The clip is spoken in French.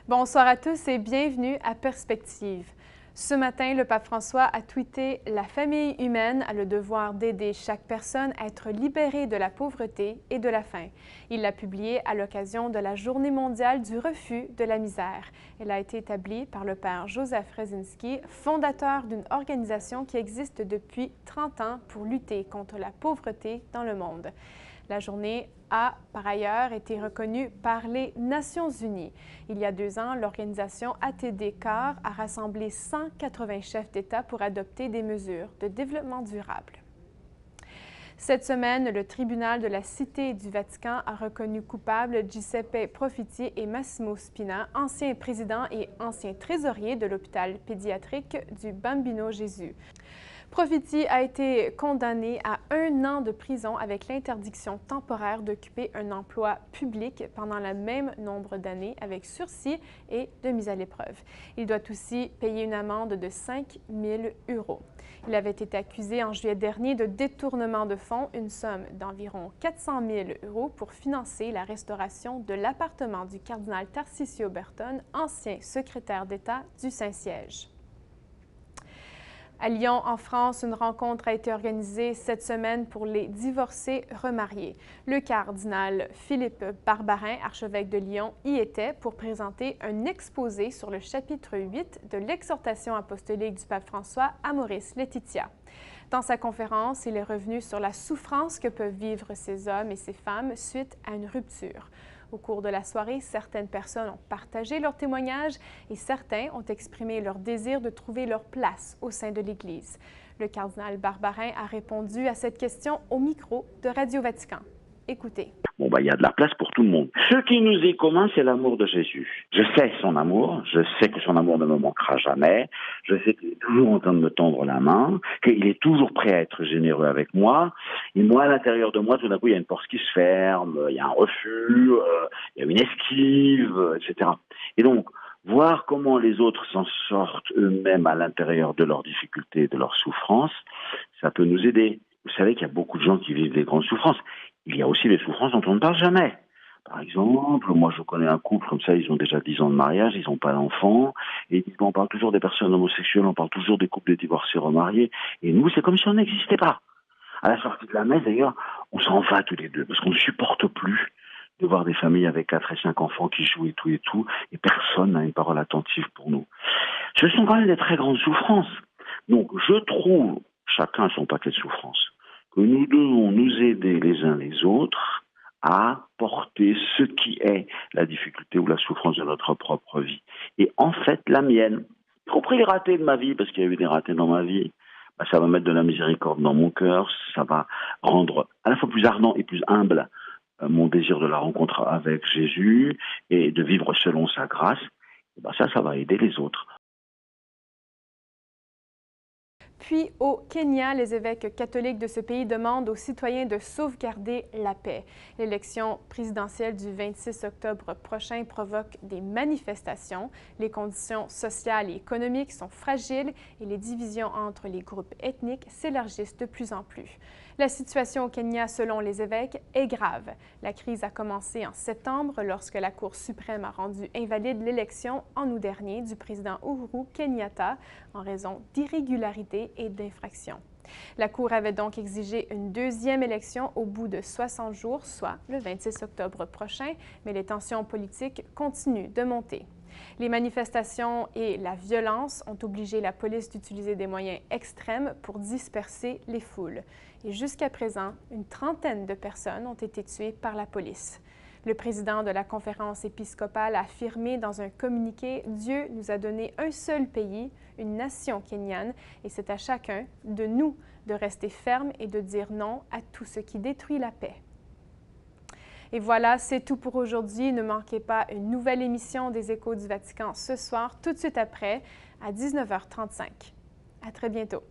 Bonsoir à tous et bienvenue à Perspective. Ce matin, le pape François a tweeté « La famille humaine a le devoir d'aider chaque personne à être libérée de la pauvreté et de la faim ». Il l'a publié à l'occasion de la Journée mondiale du refus de la misère. Elle a été établie par le père Joseph Rezinski, fondateur d'une organisation qui existe depuis 30 ans pour lutter contre la pauvreté dans le monde. La journée a, par ailleurs, été reconnue par les Nations unies. Il y a 2 ans, l'organisation ATD-CAR a rassemblé 180 chefs d'État pour adopter des mesures de développement durable. Cette semaine, le tribunal de la Cité du Vatican a reconnu coupables Giuseppe Profiti et Massimo Spina, anciens présidents et anciens trésoriers de l'hôpital pédiatrique du Bambino Gesù. Profiti a été condamné à 1 an de prison avec l'interdiction temporaire d'occuper un emploi public pendant le même nombre d'années avec sursis et de mise à l'épreuve. Il doit aussi payer une amende de 5 000 €. Il avait été accusé en juillet dernier de détournement de fonds, une somme d'environ 400 000 € pour financer la restauration de l'appartement du cardinal Tarcisio Bertone, ancien secrétaire d'État du Saint-Siège. À Lyon, en France, une rencontre a été organisée cette semaine pour les divorcés remariés. Le cardinal Philippe Barbarin, archevêque de Lyon, y était pour présenter un exposé sur le chapitre 8 de l'exhortation apostolique du pape François Amoris Laetitia. Dans sa conférence, il est revenu sur la souffrance que peuvent vivre ces hommes et ces femmes suite à une rupture. Au cours de la soirée, certaines personnes ont partagé leurs témoignages et certains ont exprimé leur désir de trouver leur place au sein de l'Église. Le cardinal Barbarin a répondu à cette question au micro de Radio Vatican. Écoutez. Il y a de la place pour tout le monde. Ce qui nous est commun, c'est l'amour de Jésus. Je sais son amour, je sais que son amour ne me manquera jamais, je sais qu'il est toujours en train de me tendre la main, qu'il est toujours prêt à être généreux avec moi, et moi, à l'intérieur de moi, tout d'un coup, il y a une porte qui se ferme, il y a un refus, il y a une esquive, etc. Et donc, voir comment les autres s'en sortent eux-mêmes à l'intérieur de leurs difficultés, de leurs souffrances, ça peut nous aider. Vous savez qu'il y a beaucoup de gens qui vivent des grandes souffrances. Il y a aussi des souffrances dont on ne parle jamais. Par exemple, moi je connais un couple comme ça, ils ont déjà 10 ans de mariage, ils n'ont pas d'enfants, et on parle toujours des personnes homosexuelles, on parle toujours des couples de divorcés remariés, et nous c'est comme si on n'existait pas. À la sortie de la messe d'ailleurs, on s'en va tous les deux, parce qu'on ne supporte plus de voir des familles avec 4 et 5 enfants qui jouent et tout, et personne n'a une parole attentive pour nous. Ce sont quand même des très grandes souffrances. Donc je trouve, chacun son paquet de souffrances, que nous devons nous aider les uns les autres à porter ce qui est la difficulté ou la souffrance de notre propre vie. Et en fait, la mienne, y compris les ratés de ma vie, parce qu'il y a eu des ratés dans ma vie, ça va mettre de la miséricorde dans mon cœur, ça va rendre à la fois plus ardent et plus humble mon désir de la rencontre avec Jésus et de vivre selon sa grâce. Et ça va aider les autres. Puis, au Kenya, les évêques catholiques de ce pays demandent aux citoyens de sauvegarder la paix. L'élection présidentielle du 26 octobre prochain provoque des manifestations. Les conditions sociales et économiques sont fragiles et les divisions entre les groupes ethniques s'élargissent de plus en plus. La situation au Kenya, selon les évêques, est grave. La crise a commencé en septembre lorsque la Cour suprême a rendu invalide l'élection en août dernier du président Uhuru Kenyatta en raison d'irrégularités et d'infractions. La Cour avait donc exigé une 2e élection au bout de 60 jours, soit le 26 octobre prochain, mais les tensions politiques continuent de monter. Les manifestations et la violence ont obligé la police d'utiliser des moyens extrêmes pour disperser les foules. Et jusqu'à présent, une trentaine de personnes ont été tuées par la police. Le président de la conférence épiscopale a affirmé dans un communiqué « Dieu nous a donné un seul pays, une nation kenyane, et c'est à chacun de nous de rester ferme et de dire non à tout ce qui détruit la paix ». Et voilà, c'est tout pour aujourd'hui. Ne manquez pas une nouvelle émission des Échos du Vatican ce soir, tout de suite après, à 19h35. À très bientôt.